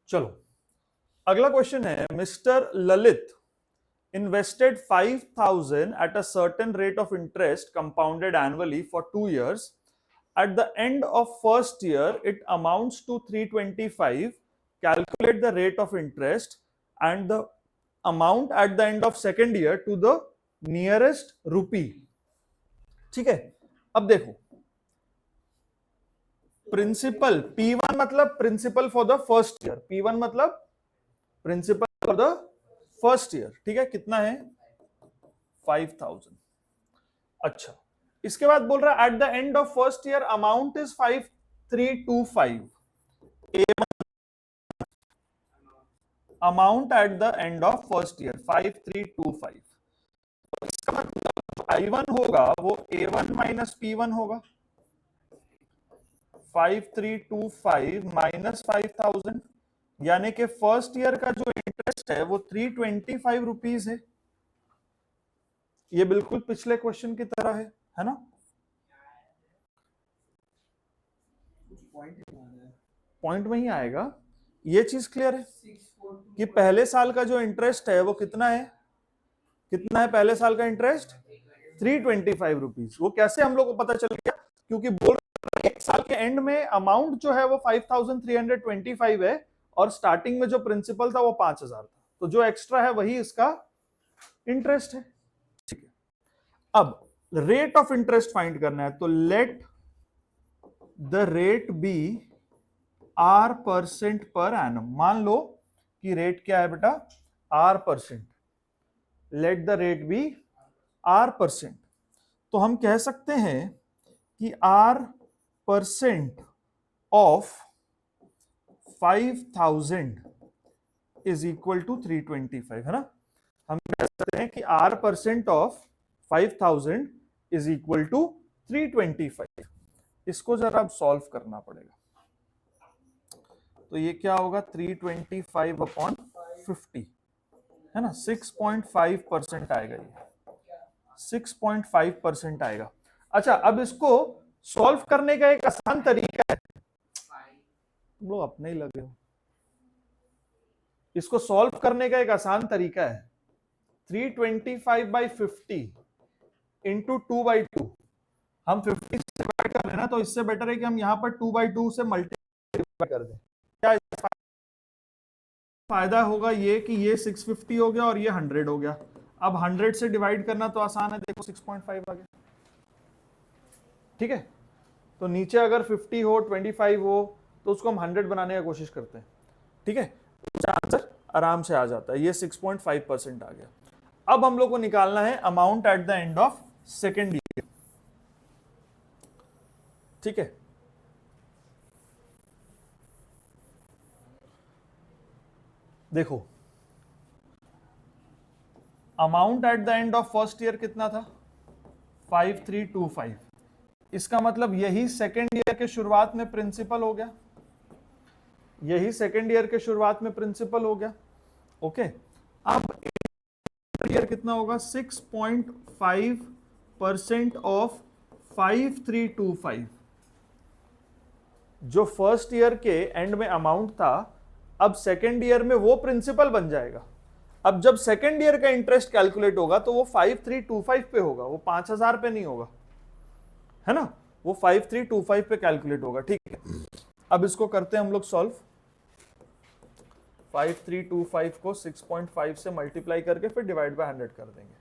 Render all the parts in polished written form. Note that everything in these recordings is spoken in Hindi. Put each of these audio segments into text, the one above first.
चलो अगला क्वेश्चन है, mister Lalit invested 5,000 at a certain rate of interest compounded annually for 2 years. At the end of first year, it amounts to 325. Calculate the rate of interest and the amount at the end of second year to the nearest rupee. ठीक है, अब देखो प्रिंसिपल P1 मतलब principal for the first year, P1 मतलब principal for the first year, ठीक है, कितना है 5,000। अच्छा, इसके बाद बोल रहा है eight the end of first year amount is 5325। Amount at the end of first year 5325। इसका मतलब I1 होगा वो A1 माइनस P1 होगा, 5325 माइनस 5,000, यानी कि फर्स्ट ईयर का जो इंटरेस्ट है वो 325 रुपीज है। ये बिल्कुल पिछले क्वेश्चन की तरह है ना? पॉइंट में ही आएगा। ये चीज क्लियर है कि पहले साल का जो इंटरेस्ट है वो कितना है, कितना है पहले साल का इंटरेस्ट 325 रुपीज। वो कैसे हम लोग को पता चल गया? क्योंकि बोल एक साल के एंड में अमाउंट जो है वो 5,325 है और स्टार्टिंग में जो प्रिंसिपल था वो 5,000 था, तो जो एक्स्ट्रा है वही इसका इंटरेस्ट है। ठीक है, अब रेट ऑफ इंटरेस्ट फाइंड करना है, तो let the rate be R% per annum. मान लो कि रेट क्या है बेटा R%, let the rate be R%। तो हम कह सकते हैं कि R% of 5,000 is equal to 325, है ना? हम कह सकते हैं कि R% of 5,000 is equal to 325। इसको जरा अब सॉल्व करना पड़ेगा। तो ये क्या होगा 325 अपॉन 50, है ना? 6.5% आएगा, ये 6.5% आएगा। अच्छा, अब इसको सॉल्व करने का एक आसान तरीका है, तुम लोग अपने ही लगे हो। इसको सॉल्व करने का एक आसान तरीका है 325/50 इंटू 2/2। हम 50 से डिवाइड कर लेना, तो इससे बेटर है कि हम यहां पर 2/2 से मल्टीप्लाई कर दें। क्या फायदा होगा? ये कि ये 650 हो गया और ये 100 हो गया। अब 100 से डिवाइड करना तो आसान है, देखो 6.5 आ गया। ठीक है, तो नीचे अगर 50 हो 25 हो तो उसको हम 100 बनाने की कोशिश करते हैं। ठीक है, आंसर आराम से आ जाता है। ये 6.5% आ गया। अब हम लोग को निकालना है amount at the end of second year. ठीक है, देखो amount at the end of first year कितना था 5325। इसका मतलब यही सेकेंड ईयर के शुरुआत में प्रिंसिपल हो गया, यही सेकेंड ईयर के शुरुआत में प्रिंसिपल हो गया। ओके, अब ईयर कितना होगा 6.5% ऑफ 5325। जो फर्स्ट ईयर के एंड में अमाउंट था अब सेकेंड ईयर में वो प्रिंसिपल बन जाएगा। अब जब सेकेंड ईयर का इंटरेस्ट कैलकुलेट होगा तो वो 5325 पे होगा, वो 5,000 पे नहीं होगा, है ना? वो 5325 पे कैलकुलेट होगा। ठीक है, अब इसको करते हैं हम लोग सॉल्व। 5325 को 6.5 से मल्टीप्लाई करके फिर डिवाइड बाय 100 कर देंगे।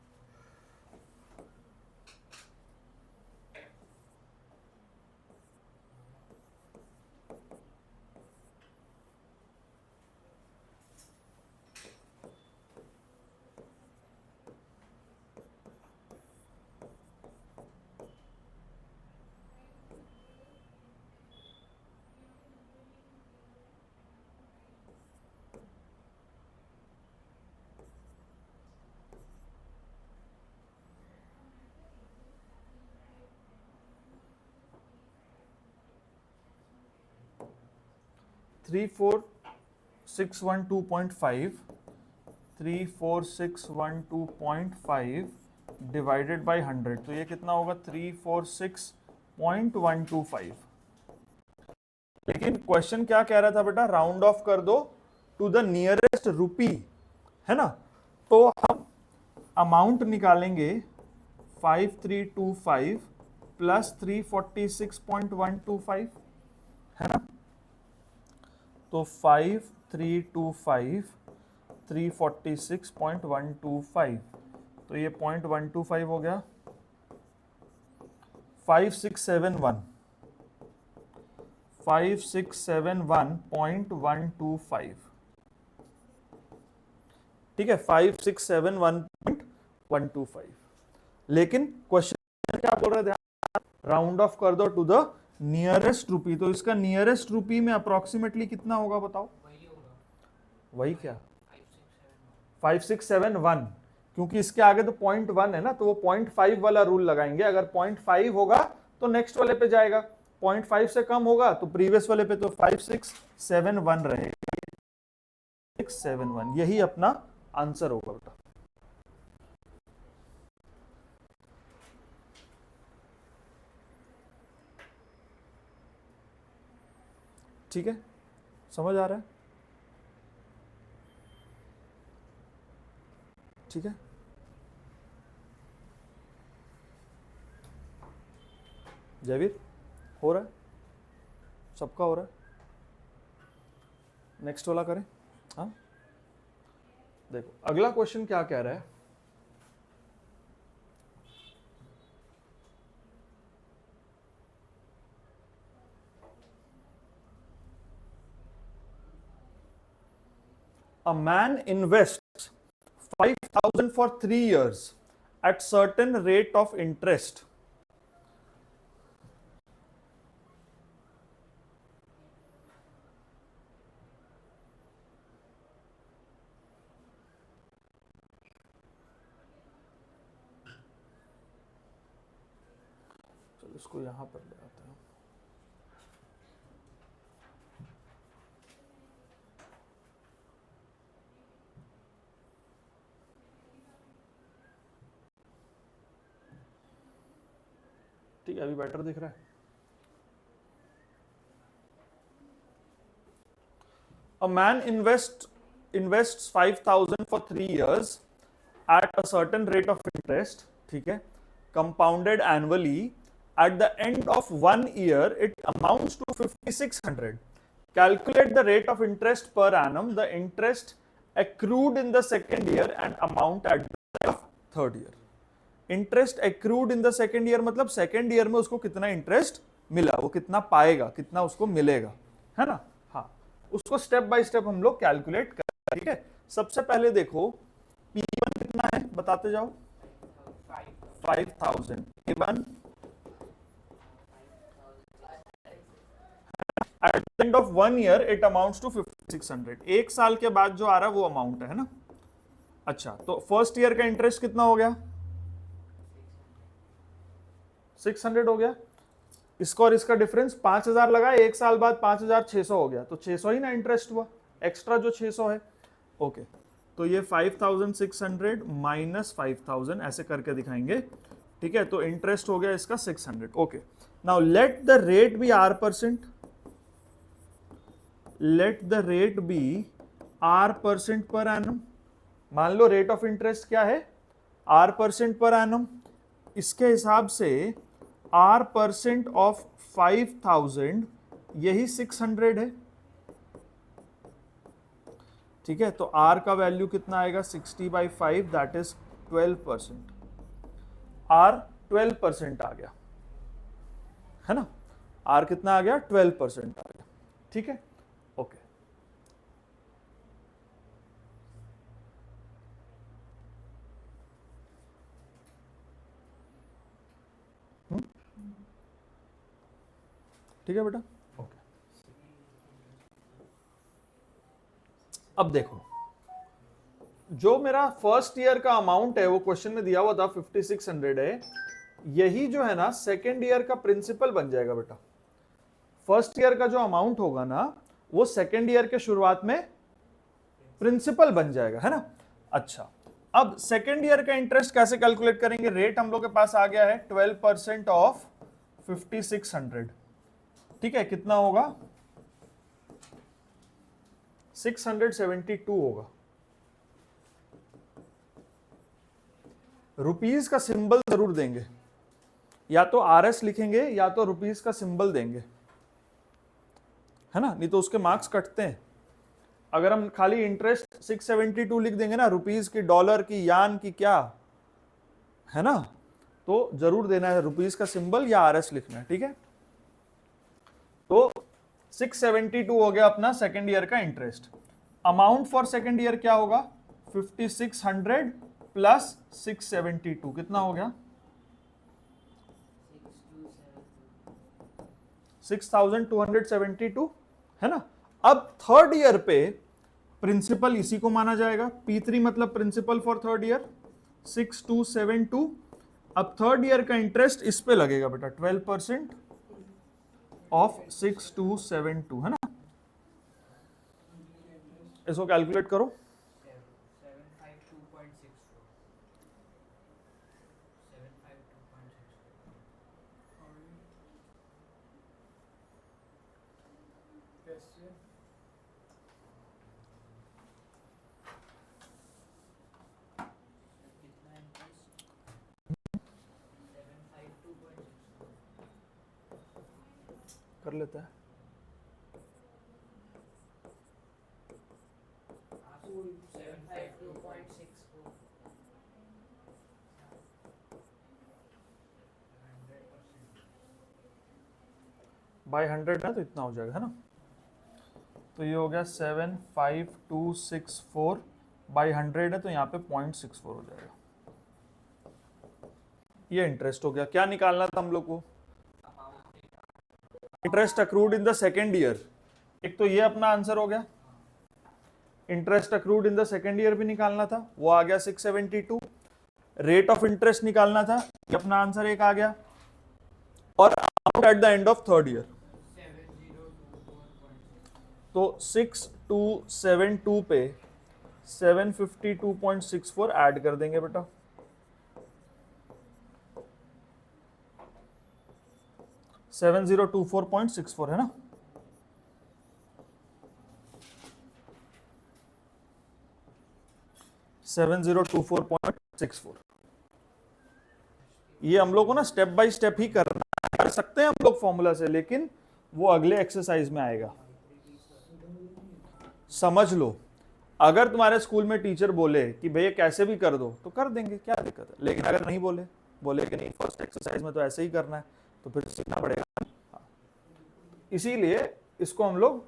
थ्री फोर 34,612.5 डिवाइडेड बाय 100, तो ये कितना होगा 346.125। लेकिन क्वेश्चन क्या कह रहा था बेटा, राउंड ऑफ कर दो टू द नियरेस्ट रुपी, है ना, तो हम अमाउंट निकालेंगे 5325 प्लस 346.125, है ना, तो 5325 346.125, तो ये 0.125 हो गया, 5671.125, ठीक है, 5671.125। लेकिन क्वेश्चन क्या बोल रहे थे, राउंड ऑफ कर दो टू द नियरेस्ट रुपी, तो इसका नियरेस्ट रुपी में अप्रोक्सीमेटली कितना होगा बताओ? वही क्या 5671, क्योंकि इसके आगे तो 0.1 है ना, तो वो 0.5 वाला रूल लगाएंगे। अगर 0.5 होगा तो नेक्स्ट वाले पे जाएगा, 0.5 से कम होगा तो प्रीवियस वाले पे, तो 5671 रहेगा, 671, यही अपना आंसर होगा बेटा। ठीक है, समझ आ रहा है? ठीक है, जयवीर हो रहा है, सबका हो रहा है, नेक्स्ट वाला करें। हाँ देखो अगला क्वेश्चन क्या कह रहा है, a man invests 5,000 for 3 years at certain rate of interest. चलो इसको यहां पर ले आते हैं। ठीक है, अभी बेटर दिख रहा है। A man invests 5,000 for 3 years at a certain rate of interest, ठीक है, compounded annually. At the end of 1 year, it amounts to 5,600. Calculate the rate of interest per annum, the interest accrued in the second year and amount at the end of third year. Interest accrued in the second year मतलब सेकेंड ईयर में उसको कितना इंटरेस्ट मिला, वो कितना पाएगा, कितना उसको मिलेगा, है ना। हाँ, उसको स्टेप बाय स्टेप हम लोग कैलकुलेट करें। ठीक है, सबसे पहले देखो P1 कितना है बताते जाओ, 5,000, P1 at the end of 1 year it amounts to 5,600, एक साल के बाद जो आ रहा है वो अमाउंट है ना। अच्छा, तो फर्स्ट ईयर का इंटरेस्ट कितना हो गया, 600 हो गया, इसका और इसका डिफरेंस 5,000 लगा, एक साल बाद 5,600 हो गया, तो 600 ही ना इंटरेस्ट हुआ, एक्स्ट्रा जो 600 है। ओके, तो ये 5,600 माइनस 5,000 ऐसे करके दिखाएंगे। ठीक है, तो इंटरेस्ट हो गया इसका 600। Okay, now let the rate be R%, let the rate be R% per annum. मान लो रेट ऑफ इंटरेस्ट क्या है, R% पर एनम, इसके हिसाब से R% ऑफ 5,000 यही 600 है। ठीक है, तो R का वैल्यू कितना आएगा, 60/5, दैट इज 12%। R 12% आ गया, है ना, R कितना आ गया, 12% आ गया। ठीक है, ओके, ठीक है बेटा, ओके। अब देखो, जो मेरा फर्स्ट ईयर का अमाउंट है वो क्वेश्चन में दिया हुआ था 5,600 है, यही जो है ना सेकेंड ईयर का प्रिंसिपल बन जाएगा बेटा। फर्स्ट ईयर का जो अमाउंट होगा ना वो सेकेंड ईयर के शुरुआत में प्रिंसिपल बन जाएगा, है ना। अच्छा, अब सेकेंड ईयर का इंटरेस्ट कैसे कैलकुलेट करेंगे, रेट हम लोग के पास आ गया है 12% ऑफ 5,600। ठीक है, कितना होगा, 672 होगा। रुपीस का सिंबल जरूर देंगे, या तो RS लिखेंगे या तो रुपीस का सिंबल देंगे, है ना, नहीं तो उसके मार्क्स कटते हैं। अगर हम खाली इंटरेस्ट 672 लिख देंगे ना, रुपीस की, डॉलर की, यान की, क्या है ना, तो जरूर देना है रुपीस का सिंबल या RS लिखना है, ठीक है। तो 672 हो गया अपना सेकेंड ईयर का interest. Amount for second year क्या होगा? 5600 प्लस 672 कितना हो गया? 6272, है ना। अब थर्ड ईयर पे प्रिंसिपल इसी को माना जाएगा, P3 मतलब प्रिंसिपल फॉर थर्ड ईयर 6272। अब थर्ड ईयर का इंटरेस्ट इस पे लगेगा बेटा 12% ऑफ 6272, है ना। इसको कैलकुलेट करो। 752.64 कर लेता है। बाय 100 है तो इतना हो जाएगा, है ना। तो ये हो गया 75264 बाई 100 है तो यहाँ पे 0.64 हो जाएगा। ये इंटरेस्ट हो गया। क्या निकालना था हम लोग को? Interest accrued in the second year. एक तो ये अपना आंसर हो गया। Interest accrued in the second year भी निकालना था, वो आ गया 672। रेट ऑफ इंटरेस्ट निकालना था, ये अपना आंसर एक आ गया। और amount at the end of third year, तो 6272 पे 752.64 ऐड कर देंगे बेटा। $7024.64 है ना। $7024.64। ये हम लोग को ना स्टेप बाय स्टेप ही करना कर सकते हैं हम लोग फॉर्मूला से, लेकिन वो अगले एक्सरसाइज में आएगा। समझ लो, अगर तुम्हारे स्कूल में टीचर बोले कि भैया कैसे भी कर दो तो कर देंगे, क्या दिक्कत है। लेकिन अगर नहीं बोले कि नहीं फर्स्ट एक्सरसाइज में तो ऐसे ही करना है, तो फिर सीखना पड़ेगा। इसीलिए इसको हम लोग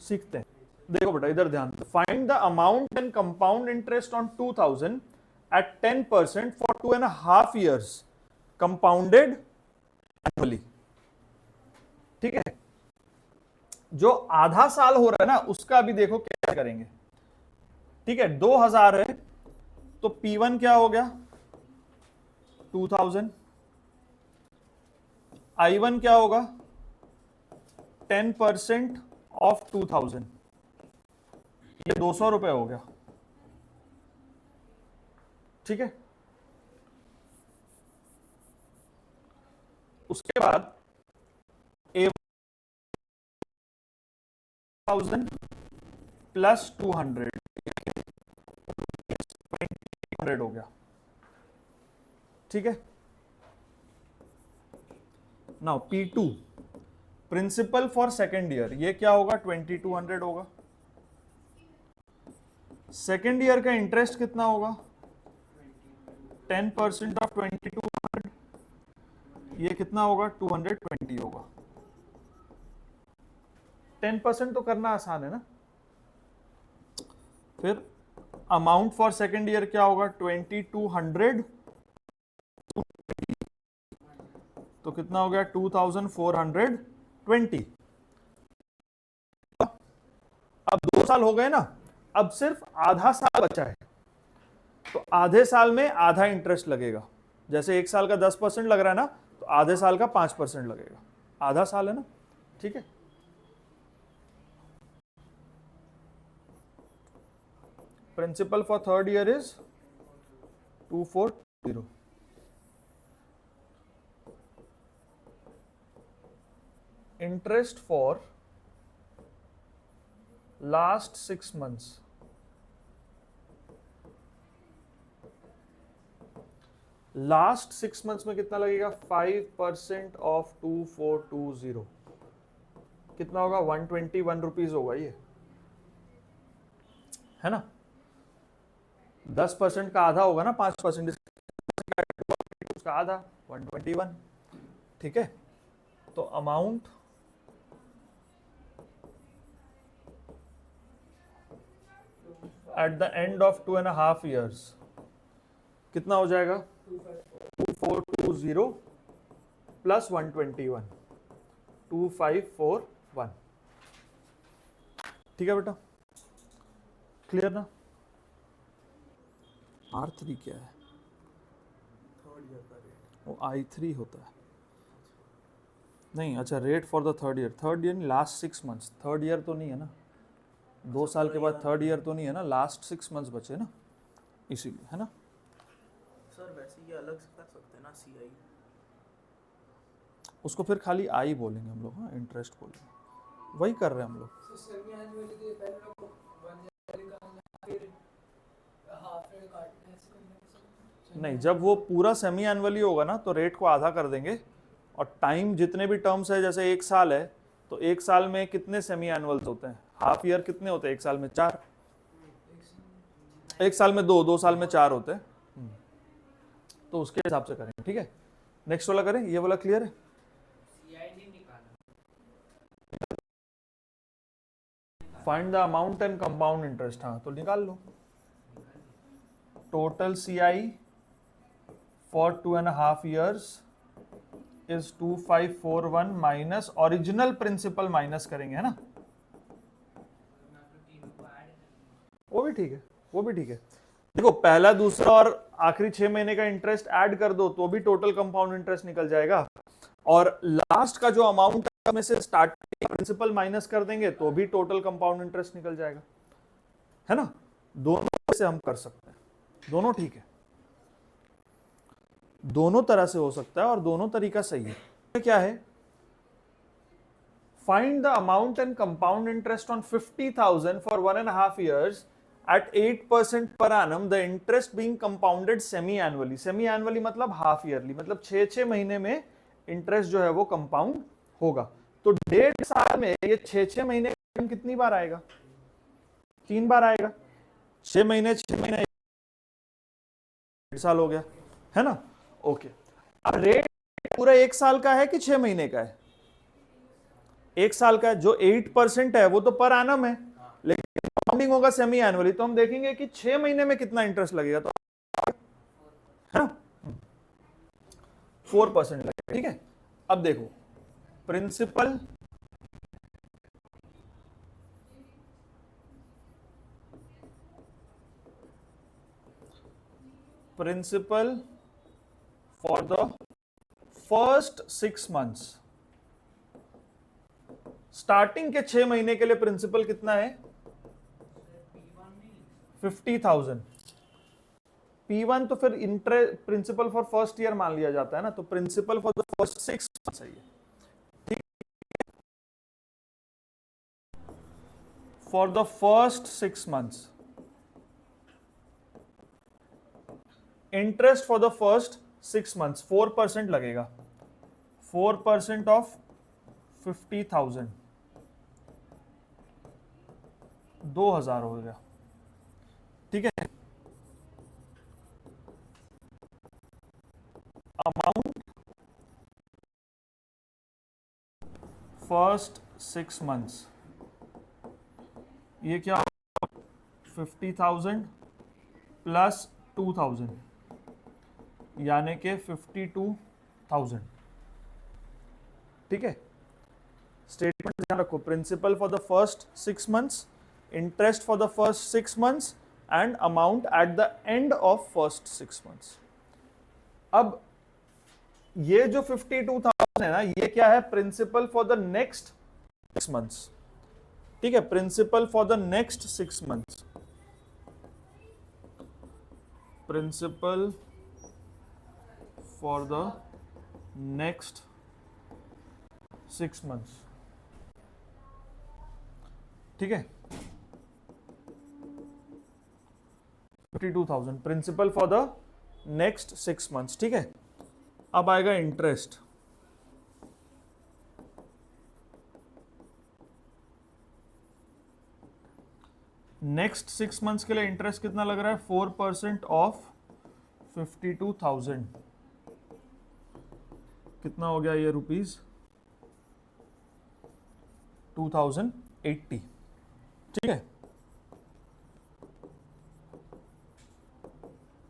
सीखते हैं। देखो बेटा इधर ध्यान दो। Find the amount and compound interest on 2000 at 10% for 2.5 years compounded annually. ठीक है, जो आधा साल हो रहा है ना उसका भी देखो क्या करेंगे। ठीक है, 2000 है तो P1 क्या हो गया 2000, I1 क्या होगा 10% ऑफ 2000, ये 200 रुपए हो गया। ठीक है, उसके बाद A1000 प्लस 200 हो गया। ठीक है, now P2 principal for second year, ये क्या होगा 2200 होगा। सेकेंड ईयर का इंटरेस्ट कितना होगा 10% ऑफ 2200, ये कितना होगा 220 होगा। 10% तो करना आसान है ना। फिर अमाउंट फॉर सेकेंड ईयर क्या होगा 2200, तो कितना हो गया 2420। अब 2 साल हो गए ना, अब सिर्फ आधा साल बचा है, तो आधे साल में आधा इंटरेस्ट लगेगा। जैसे 1 साल का 10% लग रहा है ना, तो आधे साल का 5% लगेगा। आधा साल है ना। ठीक है, principal for third year is 240। Interest for last 6 months, last 6 months में कितना लगेगा? 5% ऑफ 2420 कितना होगा? 121 रुपीज होगा ये, है ना? 10% का आधा होगा ना, 5% उसका आधा 121, ठीक है? तो amount at the end of 2.5 years कितना हो जाएगा? 2420 प्लस 121, 2541, ठीक है बेटा? क्लियर ना? R3 क्या है? थर्ड ईयर का रेट। वो I3 होता है नहीं। अच्छा, rate for the third year, third year last 6 months, third year तो नहीं है ना, 2 साल के बाद थर्ड ईयर तो नहीं है ना, लास्ट 6 months बचे ना, इसीलिए, है ना? सर वैसे ये अलग से कर सकते हैं ना, CI? उसको फिर खाली आई बोलेंगे हम लोग, हाँ, इंटरेस्ट बोलेंगे, वही कर रहे हैं हम लोग। नहीं, जब वो पूरा सेमी एनुअली होगा ना तो रेट को आधा कर देंगे, और टाइम जितने भी टर्म्स है, जैसे 1 साल है तो 1 साल में कितने सेमी एनुअल्स होते हैं? हाफ ईयर कितने होते हैं 1 साल में? 4। 1 साल में 2 साल में 4 होते हैं, तो उसके हिसाब से करेंगे, ठीक है? नेक्स्ट वाला करें, ये वाला क्लियर है? Find the amount and compound interest, हाँ तो निकाल लो। Total CI for 2.5 years is 2541 minus original principal minus करेंगे, है ना? वो भी ठीक है, वो भी ठीक है। देखो, पहला, दूसरा और आखिरी 6 महीने का इंटरेस्ट ऐड कर दो तो भी टोटल कंपाउंड इंटरेस्ट निकल जाएगा, और लास्ट का जो अमाउंट में से स्टार्टिंग प्रिंसिपल माइनस कर देंगे तो भी टोटल कंपाउंड इंटरेस्ट निकल जाएगा, है ना? दोनों से हम कर सकते हैं, दोनों ठीक है, दोनों तरह से हो सकता है और दोनों तरीका सही है। क्या है? Find the amount and compound interest on 50,000 for 1.5 years at 8% per annum, the interest being compounded semi-annually. Semi-annually मतलब हाफ ईयरली, मतलब 6 महीने में इंटरेस्ट जो है वो कंपाउंड होगा। तो 1.5 साल में ये 6 महीने कितनी बार आएगा? 3 बार आएगा। 6 महीने 6 महीने 1 साल हो गया, है ना? ओके, अब रेट पूरा 1 साल का है कि 6 महीने का है? 1 साल का है। जो 8% है वो तो पर एनम है, लेकिन कंपाउंडिंग होगा सेमी एनुअली, तो हम देखेंगे कि 6 महीने में कितना इंटरेस्ट लगेगा, तो है ना, 4% लगेगा, ठीक है? अब देखो, principal for the first 6 months, starting के 6 महीने के लिए प्रिंसिपल कितना है? 50,000। P1 तो फिर interest principal for first year मान लिया जाता है ना, तो principal for the first 6 months है ये, ठीक? For the first 6 months interest for the first 6 months 4% लगेगा। 4% ऑफ 50,000 2,000 हो गया, ठीक है? अमाउंट फर्स्ट 6 months, ये क्या? 50,000 प्लस 2,000 यानी के 52,000, ठीक है? स्टेटमेंट ध्यान रखो, principal for the first 6 months, interest for the first 6 months and amount at the end of first 6 months। अब ये जो 52,000 है ना, ये क्या है? Principal for the next 6 months, ठीक है? Principal for the next 6 months, principal for the next 6 months, ठीक है? 52,000 principal for the next 6 months. ठीक है, अब आएगा इंटरेस्ट। नेक्स्ट 6 मंथ्स के लिए इंटरेस्ट कितना लग रहा है? 4% ऑफ 52,000 कितना हो गया ये रुपीज? 2080। ठीक है,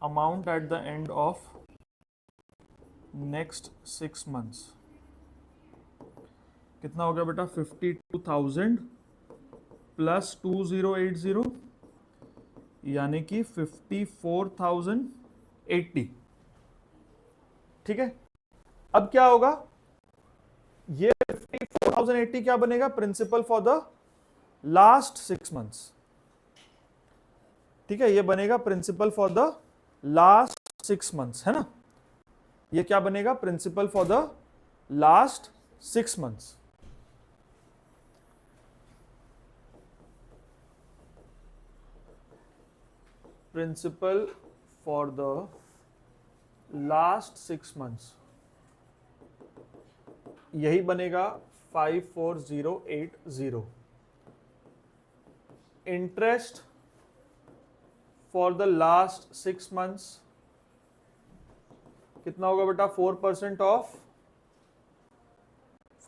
amount at the end of next 6 months कितना हो गया बेटा? 52,000 प्लस 2080 यानी कि 54,080। ठीक है, अब क्या होगा? ये 54,080 क्या बनेगा? Principal for the last 6 months. ठीक है, ये बनेगा principal for the last 6 months, है ना? ये क्या बनेगा? Principal for the last 6 months. Principal for the last 6 months यही बनेगा 54,080। Interest for the last 6 months कितना होगा बेटा? 4% ऑफ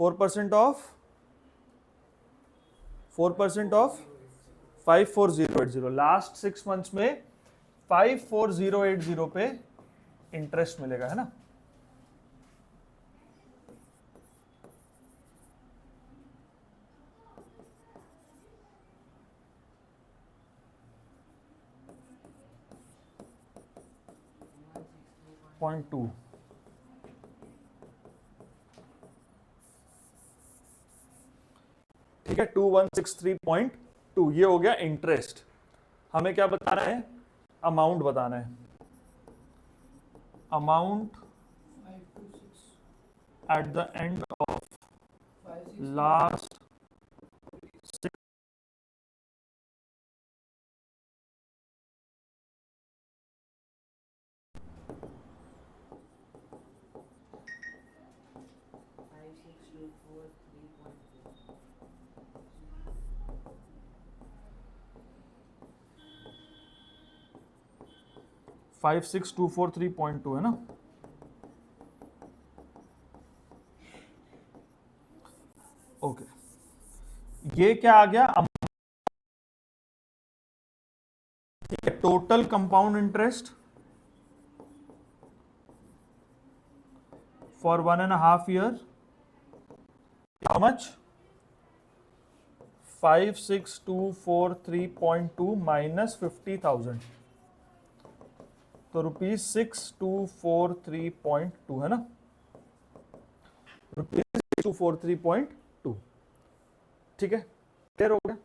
54,080। लास्ट 6 मंथ्स में 54,080 पे इंटरेस्ट मिलेगा, है ना? .2 ठीक है, 2163.2 ये हो गया इंटरेस्ट। हमें क्या बताना है? अमाउंट बताना है। Amount at the end of last 6 56,243.2 है ना? ओके, ये क्या आ गया? ठीक है, total compound interest for 1.5 year how much? 56,243.2 minus 50,000 तो ₹6,243.2 है ना? ₹6,243.2। ठीक है, क्लियर हो गया?